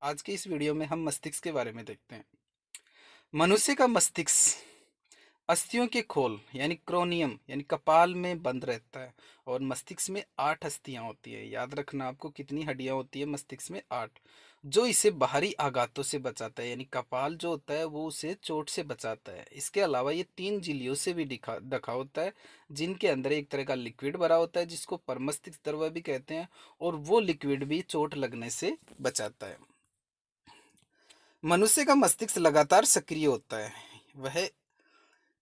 आज के इस वीडियो में हम मस्तिष्क के बारे में देखते हैं। मनुष्य का मस्तिष्क अस्थियों के खोल यानी क्रोनियम यानी कपाल में बंद रहता है और मस्तिष्क में 8 अस्थियां होती है। याद रखना आपको कितनी हड्डियां होती है मस्तिष्क में 8, जो इसे बाहरी आघातों से बचाता है यानी कपाल जो होता है वो उसे चोट से बचाता है। इसके अलावा ये 3 झिल्लियों से भी ढका होता है, जिनके अंदर एक तरह का लिक्विड भरा होता है जिसको परमस्तिष्क द्रव्य भी कहते हैं, और वो लिक्विड भी चोट लगने से बचाता है। मनुष्य का मस्तिष्क लगातार सक्रिय होता है। वह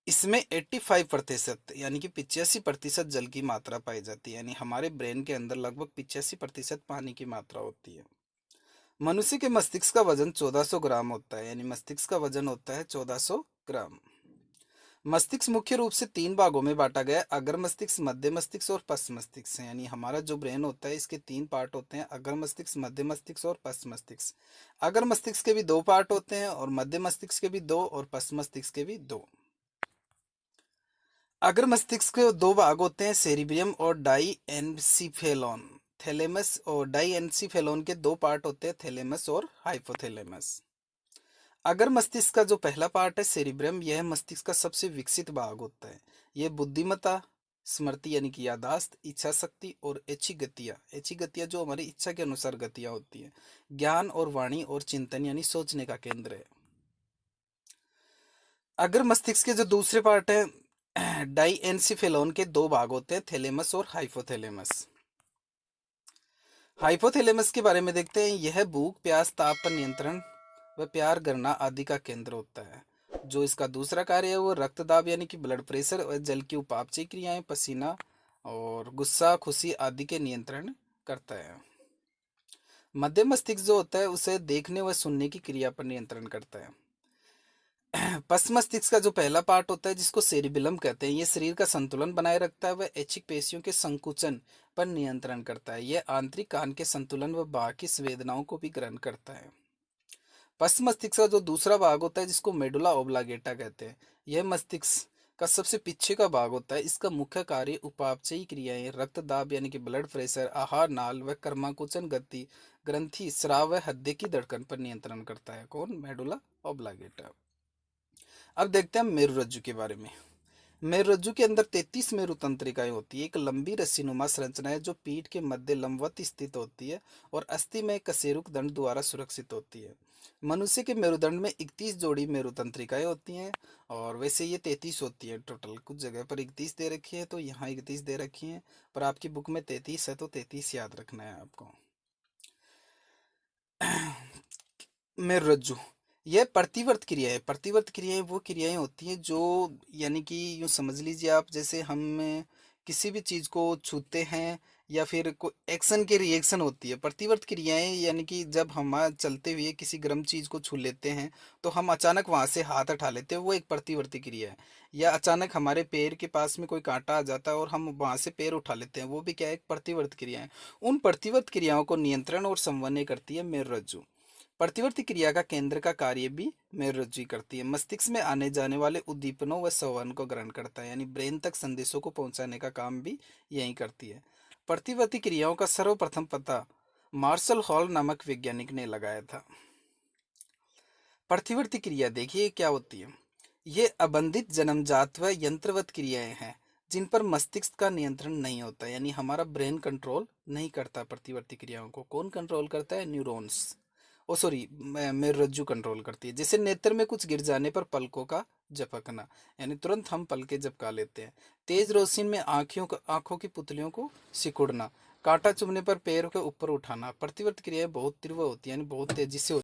इसमें 85% यानी कि 85% जल की मात्रा पाई जाती है, यानी हमारे ब्रेन के अंदर लगभग 85% पानी की मात्रा होती है। मनुष्य के मस्तिष्क का वजन 1400 ग्राम होता है, यानी मस्तिष्क का वजन होता है 1400 ग्राम। मस्तिष्क मुख्य रूप से 3 भागों में बांटा गया है, अग्र मस्तिष्क, मध्य मस्तिष्क और पश्च मस्तिष्क। यानी हमारा जो ब्रेन होता है इसके 3 पार्ट होते हैं, अग्र मस्तिष्क, मध्य मस्तिष्क और पश्च मस्तिष्क। अग्र मस्तिष्क के भी 2 पार्ट होते हैं और मध्य मस्तिष्क के भी 2 और पश्च मस्तिष्क के भी 2। अग्र मस्तिष्क के 2 भाग होते हैं, सेरिब्रियम और डाईएनसीफेलोन। थैलेमस और डाईएनसीफेलोन के 2 पार्ट होते हैं, थैलेमस और हाइपोथैलेमस। अगर मस्तिष्क का जो पहला पार्ट है सेरिब्रम, यह मस्तिष्क का सबसे विकसित भाग होता है। यह बुद्धिमत्ता, स्मृति यानी कि यादाश्त, इच्छा शक्ति और ऐच्छिक गतियाँ जो हमारी इच्छा के अनुसार गतियाँ होती है, ज्ञान और वाणी और चिंतन यानी सोचने का केंद्र है। अगर मस्तिष्क के जो दूसरे पार्ट है डाईएनसीफेलोन के 2 भाग होते हैं, थैलेमस और हाइपोथैलेमस। हाइपोथैलेमस के बारे में देखते हैं। यह भूख, प्यास, ताप पर नियंत्रण व प्यार करना आदि का केंद्र होता है। जो इसका दूसरा कार्य है वो रक्तदाब यानी कि ब्लड प्रेशर और जल की उपापचय क्रियाएं, पसीना और गुस्सा, खुशी आदि के नियंत्रण करता है। मध्य मस्तिष्क जो होता है उसे देखने व सुनने की क्रिया पर नियंत्रण करता है। पश्च मस्तिष्क का जो पहला पार्ट होता है जिसको सेरिबेलम कहते हैं, ये शरीर का संतुलन बनाए रखता है व ऐच्छिक पेशियों के संकुचन पर नियंत्रण करता है। यह आंतरिक कान के संतुलन व बाकी संवेदनाओं को भी ग्रहण करता है। पश्च मस्तिष्क का जो दूसरा भाग होता है जिसको मेडुला ओब्लांगेटा कहते हैं, यह मस्तिष्क का सबसे पीछे का भाग होता है। इसका मुख्य कार्य उपापचयी क्रियाएं, रक्तदाब यानी कि ब्लड प्रेशर, आहार नाल व कर्माकुचन गति, ग्रंथि, स्राव व हृदय की धड़कन पर नियंत्रण करता है। कौन? Medulla oblongata. अब देखते हैं मेरुरज्जु के बारे में। मेरुरज्जु के अंदर 33 मेरु तंत्रिकाएं होती है। एक लंबी रस्सीनुमा संरचना है जो पीठ के मध्य लंबवत स्थित होती है और अस्थि में कशेरुक दंड द्वारा सुरक्षित होती है। मनुष्य के मेरुदंड में 31 जोड़ी मेरु तंत्रिकाएं होती हैं, और वैसे ये 33 होती है टोटल। कुछ जगह पर 31 दे रखी है तो यहाँ 31 दे रखी है, पर आपकी बुक में 33 है तो 33 याद रखना है आपको। मेरुरज्जु यह प्रतिवर्त क्रिया है। प्रतिवर्त क्रियाएं वो क्रियाएं होती हैं जो, यानी कि यूँ समझ लीजिए आप, जैसे हम किसी भी चीज़ को छूते हैं या फिर कोई एक्शन के रिएक्शन होती है। प्रतिवर्त क्रियाएं यानी कि जब हम चलते हुए किसी गर्म चीज़ को छू लेते हैं तो हम अचानक वहाँ से हाथ उठा लेते हैं, वो एक प्रतिवर्ती क्रिया है। या अचानक हमारे पैर के पास में कोई कांटा आ जाता है और हम वहाँ से पैर उठा लेते हैं, वो भी क्या है? एक प्रतिवर्त क्रिया है। उन प्रतिवर्त क्रियाओं को नियंत्रण और समन्वय करती है मेरुरज्जु। प्रतिवर्ती क्रिया का केंद्र का कार्य भी मेरुरज्जु करती है। मस्तिष्क में आने जाने वाले उद्दीपनों व संवहन को ग्रहण करता है, यानी ब्रेन तक संदेशों को पहुंचाने का काम भी यही करती है। प्रतिवर्ती क्रियाओं का सर्वप्रथम पता मार्शल हॉल नामक वैज्ञानिक ने लगाया था। प्रतिवर्ती क्रिया देखिए क्या होती है। ये अबंधित जन्मजात व यंत्रवत क्रियाएं हैं जिन पर मस्तिष्क का नियंत्रण नहीं होता, यानी हमारा ब्रेन कंट्रोल नहीं करता। प्रतिवर्ती क्रियाओं को कौन कंट्रोल करता है? न्यूरॉन्स। ओ सॉरी, मेरुरज्जु कंट्रोल करती है। जैसे नेत्र में कुछ गिर जाने पर पलकों का झपकना, यानी तुरंत हम पलके झपका लेते हैं। तेज रोशनी में आंखों की पुतलियों को सिकुड़ना, कांटा चुभने पर पैर के ऊपर उठाना। प्रतिवर्ती क्रियाएं बहुत तीव्र होती है, यानी बहुत तेजी से